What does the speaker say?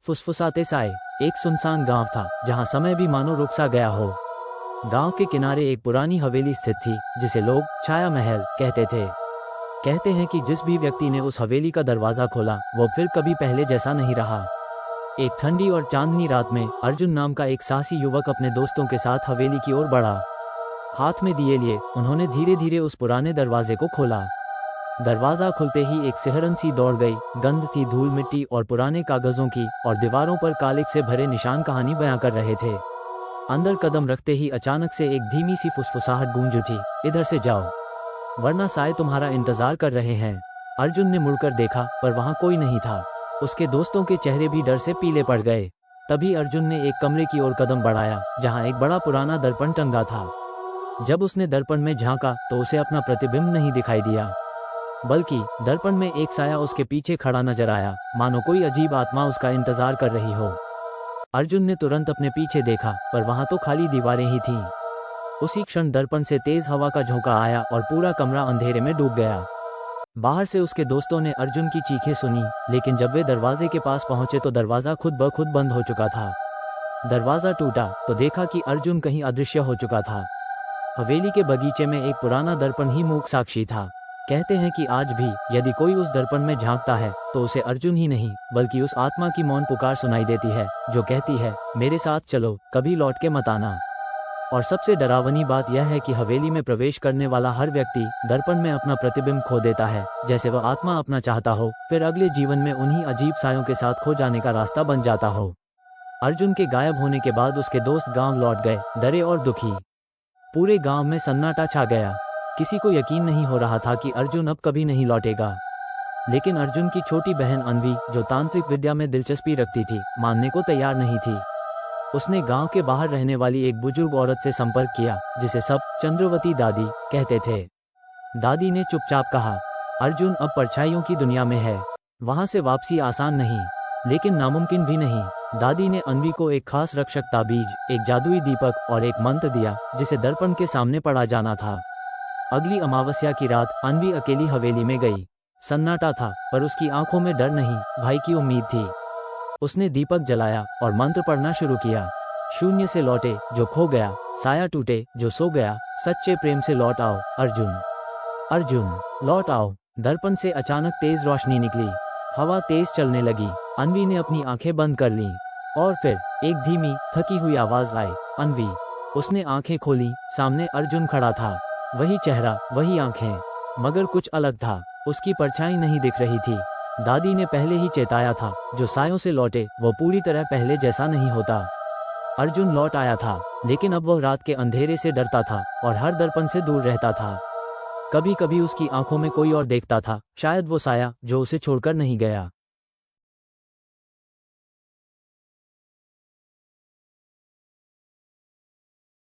फुसफुसाते साए। एक सुनसान गांव था जहां समय भी मानो रुक सा गया हो। गांव के किनारे एक पुरानी हवेली स्थित थी जिसे लोग छाया महल कहते थे। कहते हैं कि जिस भी व्यक्ति ने उस हवेली का दरवाजा खोला वो फिर कभी पहले जैसा नहीं रहा। एक ठंडी और चांदनी रात में अर्जुन नाम का एक साहसी युवक अपने दोस्तों के साथ हवेली की ओर बढ़ा। हाथ में दिए लिए उन्होंने धीरे धीरे उस पुराने दरवाजे को खोला। दरवाजा खुलते ही एक सिहरन सी दौड़ गई। गंध थी धूल मिट्टी और पुराने कागजों की, और दीवारों पर कालिक से भरे निशान कहानी बयां कर रहे थे। अंदर कदम रखते ही अचानक से एक धीमी सी फुसफुसाहट गूंज उठी, इधर से जाओ वरना साए तुम्हारा इंतजार कर रहे हैं। अर्जुन ने मुड़कर देखा पर वहां कोई नहीं था। उसके दोस्तों के चेहरे भी डर से पीले पड़ गए। तभी अर्जुन ने एक कमरे की ओर कदम बढ़ाया जहां एक बड़ा पुराना दर्पण टंगा था। जब उसने दर्पण में झांका तो उसे अपना प्रतिबिंब नहीं दिखाई दिया, बल्कि दर्पण में एक साया उसके पीछे खड़ा नजर आया, मानो कोई अजीब आत्मा उसका इंतजार कर रही हो। अर्जुन ने तुरंत अपने पीछे देखा पर वहां तो खाली दीवारें ही थीं। उसी क्षण दर्पण से तेज हवा का झोंका आया और पूरा कमरा अंधेरे में डूब गया। बाहर से उसके दोस्तों ने अर्जुन की चीखें सुनी, लेकिन जब वे दरवाजे के पास पहुंचे तो दरवाजा खुद ब खुद बंद हो चुका था। दरवाजा टूटा तो देखा कि अर्जुन कहीं अदृश्य हो चुका था। हवेली के बगीचे में एक पुराना दर्पण ही मूक साक्षी था। कहते हैं कि आज भी यदि कोई उस दर्पण में झांकता है तो उसे अर्जुन ही नहीं बल्कि उस आत्मा की मौन पुकार सुनाई देती है जो कहती है, मेरे साथ चलो, कभी लौट के मत आना। और सबसे डरावनी बात यह है कि हवेली में प्रवेश करने वाला हर व्यक्ति दर्पण में अपना प्रतिबिंब खो देता है, जैसे वह आत्मा अपना चाहता हो, फिर अगले जीवन में उन्हीं अजीब सायों के साथ खो जाने का रास्ता बन जाता हो। अर्जुन के गायब होने के बाद उसके दोस्त गांव लौट गए, डरे और दुखी। पूरे गांव में सन्नाटा छा गया। किसी को यकीन नहीं हो रहा था कि अर्जुन अब कभी नहीं लौटेगा। लेकिन अर्जुन की छोटी बहन अन्वी, जो तांत्रिक विद्या में दिलचस्पी रखती थी, मानने को तैयार नहीं थी। उसने गांव के बाहर रहने वाली एक बुजुर्ग औरत से संपर्क किया जिसे सब चंद्रवती दादी कहते थे। दादी ने चुपचाप कहा, अर्जुन अब परछाइयों की दुनिया में है, वहां से वापसी आसान नहीं, लेकिन नामुमकिन भी नहीं। दादी ने अन्वी को एक खास रक्षक ताबीज, एक जादुई दीपक और एक मंत्र दिया जिसे दर्पण के सामने पढ़ा जाना था। अगली अमावस्या की रात अन्वी अकेली हवेली में गई। सन्नाटा था पर उसकी आंखों में डर नहीं, भाई की उम्मीद थी। उसने दीपक जलाया और मंत्र पढ़ना शुरू किया। शून्य से लौटे जो खो गया, साया टूटे जो सो गया, सच्चे प्रेम से लौट आओ अर्जुन, अर्जुन लौट आओ। दर्पण से अचानक तेज रोशनी निकली, हवा तेज चलने लगी। अन्वी ने अपनी आंखें बंद कर लीं और फिर एक धीमी थकी हुई आवाज आई, अन्वी। उसने आंखें खोली, सामने अर्जुन खड़ा था। वही चेहरा, वही आंखें, मगर कुछ अलग था। उसकी परछाई नहीं दिख रही थी। दादी ने पहले ही चेताया था, जो सायों से लौटे वो पूरी तरह पहले जैसा नहीं होता। अर्जुन लौट आया था, लेकिन अब वह रात के अंधेरे से डरता था और हर दर्पण से दूर रहता था। कभी कभी उसकी आंखों में कोई और देखता था, शायद वो साया जो उसे छोड़कर नहीं गया।